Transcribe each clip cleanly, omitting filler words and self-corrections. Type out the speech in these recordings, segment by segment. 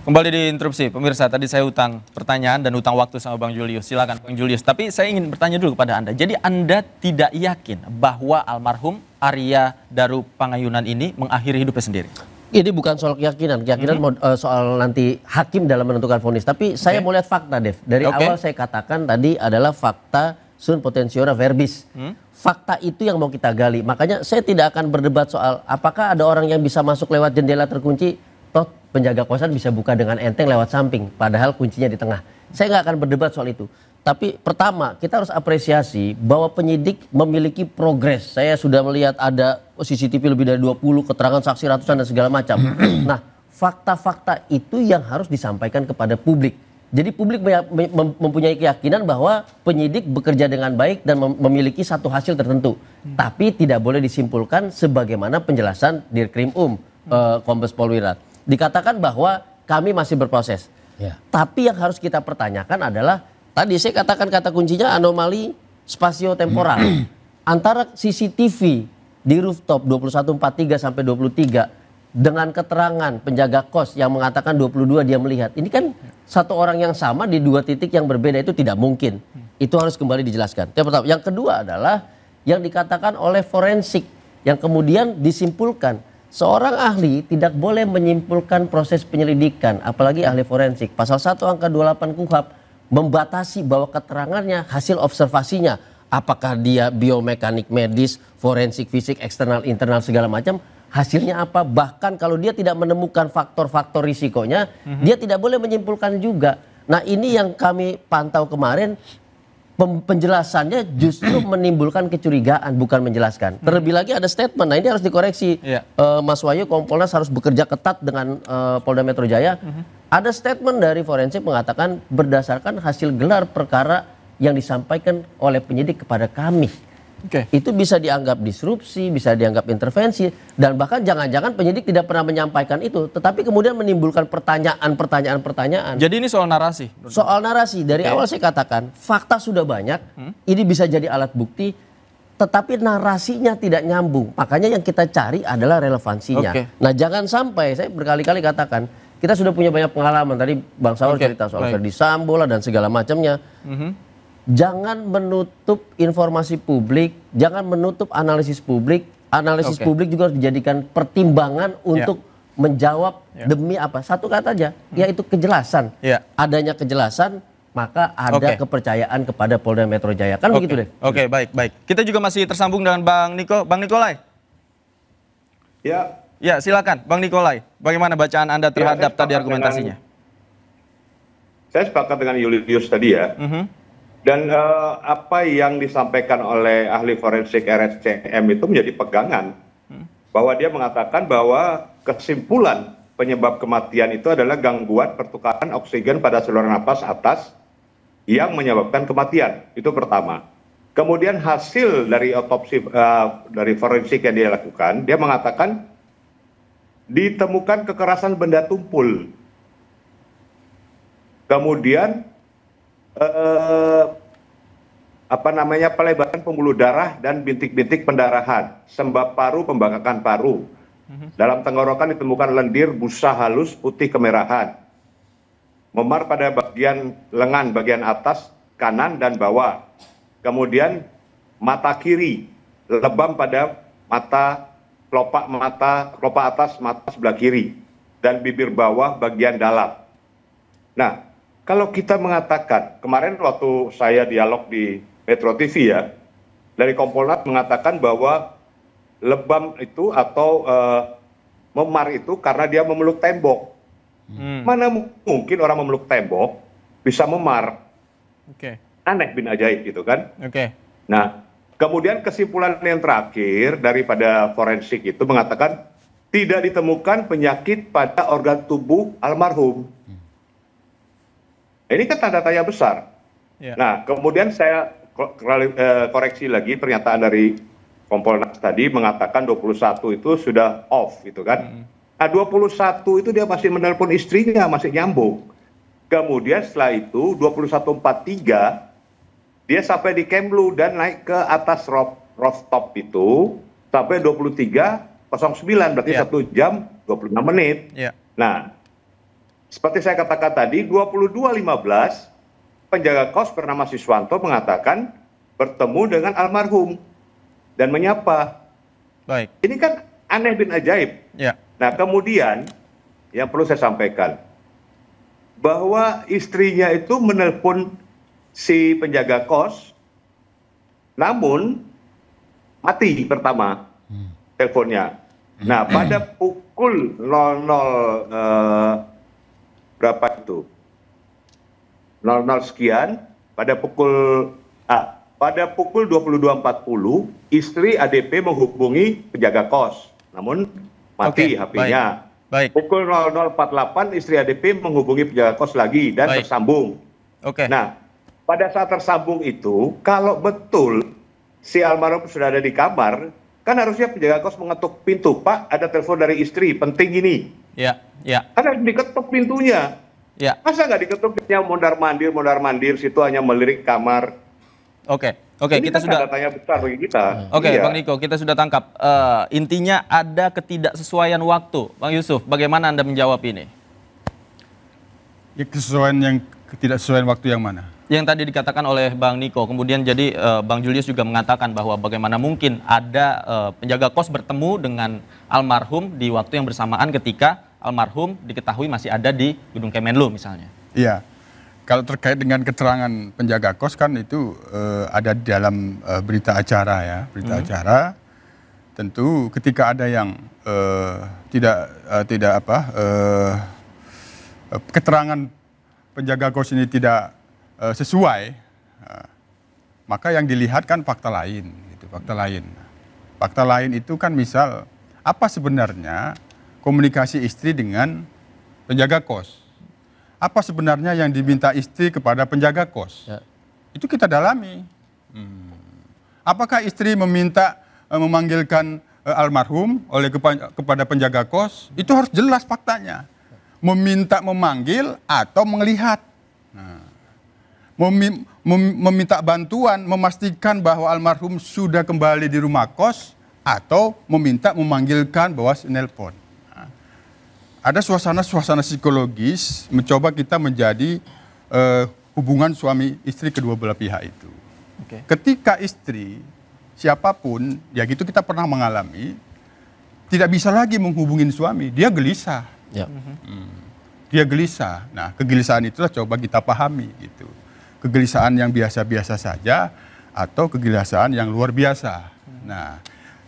Kembali diinterupsi, pemirsa. Tadi saya utang pertanyaan dan utang waktu sama Bang Julius. Silakan Bang Julius. Tapi saya ingin bertanya dulu kepada Anda. Jadi Anda tidak yakin bahwa almarhum Arya Daru Pangayunan ini mengakhiri hidupnya sendiri? Ini bukan soal keyakinan. Keyakinan soal nanti hakim dalam menentukan vonis. Tapi saya mau lihat fakta, Dev. Dari awal saya katakan tadi adalah fakta sunt potentiora verbis. Fakta itu yang mau kita gali. Makanya saya tidak akan berdebat soal apakah ada orang yang bisa masuk lewat jendela terkunci. Toh penjaga kosan bisa buka dengan enteng lewat samping, padahal kuncinya di tengah. Saya nggak akan berdebat soal itu. Tapi pertama, kita harus apresiasi bahwa penyidik memiliki progres. Saya sudah melihat ada CCTV lebih dari 20, keterangan saksi ratusan dan segala macam. Nah, fakta-fakta itu yang harus disampaikan kepada publik. Jadi publik mempunyai keyakinan bahwa penyidik bekerja dengan baik dan memiliki satu hasil tertentu. Tapi tidak boleh disimpulkan sebagaimana penjelasan Dirkrim Kombes Pol Wirat. Dikatakan bahwa kami masih berproses. Tapi yang harus kita pertanyakan adalah, tadi saya katakan kata kuncinya anomali spasio-temporal. Antara CCTV di rooftop 2143 sampai 23 dengan keterangan penjaga kos yang mengatakan 22 dia melihat. Ini kan satu orang yang sama di dua titik yang berbeda, itu tidak mungkin. Itu harus kembali dijelaskan. Yang pertama. Yang kedua adalah yang dikatakan oleh forensik yang kemudian disimpulkan. Seorang ahli tidak boleh menyimpulkan proses penyelidikan, apalagi ahli forensik. Pasal 1 angka 28 KUHP membatasi bahwa keterangannya hasil observasinya. Apakah dia biomekanik medis, forensik, fisik, eksternal, internal, segala macam. Hasilnya apa? Bahkan kalau dia tidak menemukan faktor-faktor risikonya, dia tidak boleh menyimpulkan juga. Nah ini yang kami pantau kemarin. Penjelasannya justru menimbulkan kecurigaan, bukan menjelaskan. Terlebih lagi ada statement, nah ini harus dikoreksi. Mas Wahyu, Kompolnas harus bekerja ketat dengan Polda Metro Jaya. Ada statement dari forensik mengatakan berdasarkan hasil gelar perkara yang disampaikan oleh penyidik kepada kami. Itu bisa dianggap disrupsi, bisa dianggap intervensi, dan bahkan jangan-jangan penyidik tidak pernah menyampaikan itu, tetapi kemudian menimbulkan pertanyaan. Jadi ini soal narasi? Soal narasi, dari awal saya katakan, fakta sudah banyak, ini bisa jadi alat bukti, tetapi narasinya tidak nyambung. Makanya yang kita cari adalah relevansinya. Nah jangan sampai, saya berkali-kali katakan, kita sudah punya banyak pengalaman, tadi Bang Saur cerita soal Ferdi Sambo lah dan segala macamnya. Jangan menutup informasi publik, jangan menutup analisis publik. Analisis publik juga harus dijadikan pertimbangan untuk menjawab demi apa? Satu kata aja, yaitu kejelasan. Adanya kejelasan, maka ada kepercayaan kepada Polda Metro Jaya. Kan begitu deh. Baik. Kita juga masih tersambung dengan Bang Nikolai. Ya, silakan Bang Nikolai. Bagaimana bacaan Anda terhadap tadi argumentasinya? Saya sepakat dengan Julius tadi ya. Dan apa yang disampaikan oleh ahli forensik RSCM itu menjadi pegangan. Bahwa dia mengatakan bahwa kesimpulan penyebab kematian itu adalah gangguan pertukaran oksigen pada saluran napas atas yang menyebabkan kematian. Itu pertama. Kemudian hasil dari otopsi dari forensik yang dia lakukan, dia mengatakan ditemukan kekerasan benda tumpul. Kemudian pelebaran pembuluh darah dan bintik-bintik pendarahan, sembab paru, pembengkakan paru. Dalam tenggorokan ditemukan lendir busa halus putih kemerahan, memar pada bagian lengan bagian atas kanan dan bawah. Kemudian mata kiri lebam pada mata kelopak atas mata sebelah kiri dan bibir bawah bagian dalam. Nah, kalau kita mengatakan, kemarin waktu saya dialog di Metro TV ya, dari Kompolnas mengatakan bahwa lebam itu atau memar itu karena dia memeluk tembok. Mana mungkin orang memeluk tembok bisa memar? Aneh bin ajaib gitu kan? Nah, kemudian kesimpulan yang terakhir daripada forensik itu mengatakan tidak ditemukan penyakit pada organ tubuh almarhum. Ini kan tanda tanya besar. Nah, kemudian saya koreksi lagi pernyataan dari Kompolnas tadi mengatakan 21 itu sudah off gitu kan. Nah 21 itu dia masih menelpon istrinya, masih nyambung. Kemudian setelah itu 21.43 dia sampai di Kemlu dan naik ke atas rooftop itu sampai 23.09 berarti 1 jam 26 menit. Nah seperti saya katakan tadi, 22.15 penjaga kos bernama Siswanto mengatakan bertemu dengan almarhum dan menyapa. Baik. Ini kan aneh bin ajaib. Ya. Nah, kemudian yang perlu saya sampaikan bahwa istrinya itu menelpon si penjaga kos, namun mati pertama teleponnya. Nah, pada pukul 00 berapa itu? 00 sekian, pada pukul 22.40 istri ADP menghubungi penjaga kos, namun mati HP-nya. Baik. Pukul 00.48 istri ADP menghubungi penjaga kos lagi dan tersambung. Nah, pada saat tersambung itu, kalau betul si almarhum sudah ada di kamar, kan harusnya penjaga kos mengetuk pintu, Pak, ada telepon dari istri, penting ini. Ya, ya. Kan harus diketuk pintunya. Ya. Masa nggak diketuk pintunya mondar-mandir, situ hanya melirik kamar. Oke, Ini kita kan sudah tanda tanya besar bagi kita. Bang Niko, kita sudah tangkap. Intinya ada ketidaksesuaian waktu. Bang Yusuf, bagaimana Anda menjawab ini? Ya, ketidaksesuaian waktu yang mana? Yang tadi dikatakan oleh Bang Niko, kemudian jadi Bang Julius juga mengatakan bahwa bagaimana mungkin ada penjaga kos bertemu dengan almarhum di waktu yang bersamaan ketika almarhum diketahui masih ada di gedung Kemenlu misalnya. Iya, kalau terkait dengan keterangan penjaga kos kan itu ada di dalam berita acara ya, berita acara. Tentu ketika ada yang keterangan penjaga kos ini tidak sesuai, maka yang dilihat kan fakta lain, gitu, fakta lain. Fakta lain itu kan misal apa sebenarnya komunikasi istri dengan penjaga kos. Apa sebenarnya yang diminta istri kepada penjaga kos? Ya. Itu kita dalami. Apakah istri meminta memanggilkan almarhum kepada penjaga kos? Itu harus jelas faktanya. Meminta memanggil atau melihat. Meminta bantuan, memastikan bahwa almarhum sudah kembali di rumah kos atau meminta memanggilkan bawah nelpon. Ada suasana-suasana psikologis mencoba kita menjadi hubungan suami istri kedua belah pihak itu. Ketika istri siapapun, ya gitu kita pernah mengalami, tidak bisa lagi menghubungin suami, dia gelisah. Ya. Dia gelisah. Nah, kegelisahan itulah coba kita pahami gitu. Kegelisahan yang biasa-biasa saja atau kegelisahan yang luar biasa. Nah,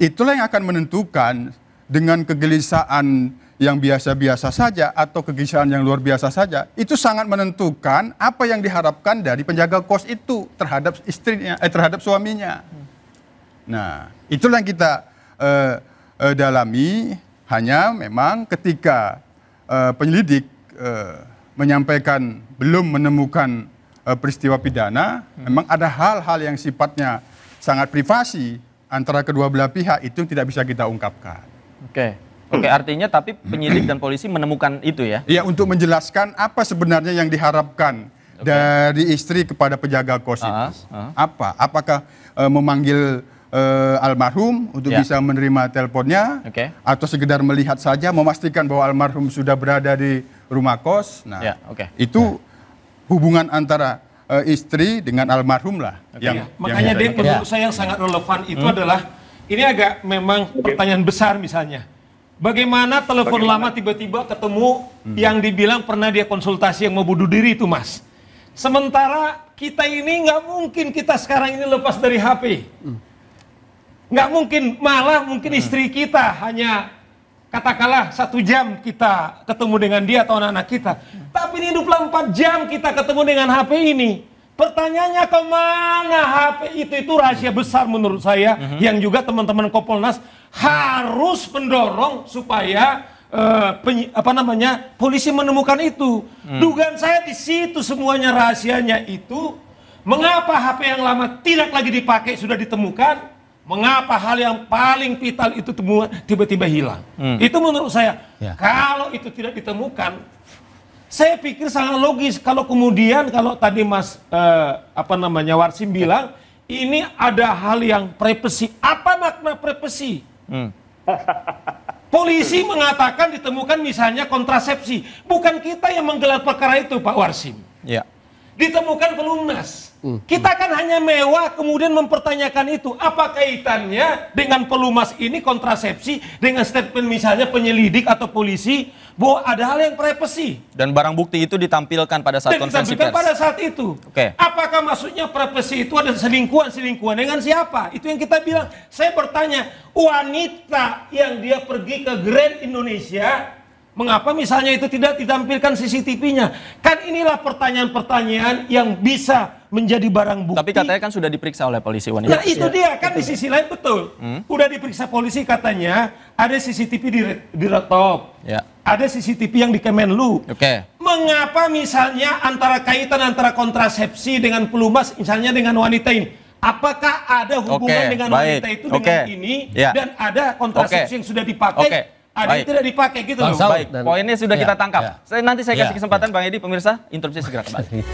itulah yang akan menentukan dengan kegelisahan yang biasa-biasa saja atau kegelisahan yang luar biasa saja, itu sangat menentukan apa yang diharapkan dari penjaga kos itu terhadap istrinya, terhadap suaminya. Nah, itulah yang kita dalami. Hanya memang ketika penyelidik menyampaikan belum menemukan peristiwa pidana, memang ada hal-hal yang sifatnya sangat privasi antara kedua belah pihak itu tidak bisa kita ungkapkan. Oke, artinya tapi penyidik dan polisi menemukan itu ya? Iya, untuk menjelaskan apa sebenarnya yang diharapkan dari istri kepada penjaga kos itu. Apa? Apakah memanggil almarhum untuk bisa menerima teleponnya? Atau sekedar melihat saja, memastikan bahwa almarhum sudah berada di rumah kos? Nah, itu hubungan antara istri dengan almarhum lah. Makanya Dek, menurut saya yang sangat relevan itu adalah, ini agak memang pertanyaan besar misalnya. Bagaimana telepon lama tiba-tiba ketemu yang dibilang pernah dia konsultasi yang mau bunuh diri itu, Mas. Sementara kita ini nggak mungkin kita sekarang ini lepas dari HP. Nggak mungkin, malah mungkin istri kita hanya katakanlah 1 jam kita ketemu dengan dia atau anak-anak kita. Tapi ini 24 jam kita ketemu dengan HP ini. Pertanyaannya kemana HP itu rahasia besar menurut saya, yang juga teman-teman Kompolnas harus mendorong supaya polisi menemukan itu. Dugaan saya di situ semuanya rahasianya itu. Mengapa HP yang lama tidak lagi dipakai sudah ditemukan? Mengapa hal yang paling vital itu tiba-tiba hilang? Itu menurut saya. Kalau itu tidak ditemukan, saya pikir sangat logis kalau kemudian kalau tadi Mas Warsim bilang ini ada hal yang privasi. Apa makna privasi? Polisi mengatakan ditemukan misalnya kontrasepsi. Bukan kita yang menggelar perkara itu, Pak Warsim. Ya. Ditemukan pelunas. Kita kan hanya mewah kemudian mempertanyakan itu. Apa kaitannya dengan pelumas ini kontrasepsi dengan statement misalnya penyelidik atau polisi bahwa ada hal yang privasi. Dan barang bukti itu ditampilkan pada saat konferensi pers. Pada saat itu. Oke. Apakah maksudnya privasi itu ada selingkuhan dengan siapa? Itu yang kita bilang. Saya bertanya, wanita yang dia pergi ke Grand Indonesia, mengapa misalnya itu tidak ditampilkan CCTV-nya? Kan inilah pertanyaan-pertanyaan yang bisa menjadi barang bukti. Tapi katanya kan sudah diperiksa oleh polisi wanita. Nah itu dia, kan di sisi lain betul. Udah diperiksa polisi katanya, ada CCTV di laptop. Ya. Ada CCTV yang di Kemenlu. Oke. Mengapa misalnya kaitan antara kontrasepsi dengan pelumas misalnya dengan wanita ini? Apakah ada hubungan dengan wanita itu dengan ini dan ada kontrasepsi yang sudah dipakai? Ada yang tidak dipakai gitu loh. Baik, poinnya sudah kita tangkap. Nanti saya kasih kesempatan Bang Edi, pemirsa, interupsi segera kembali.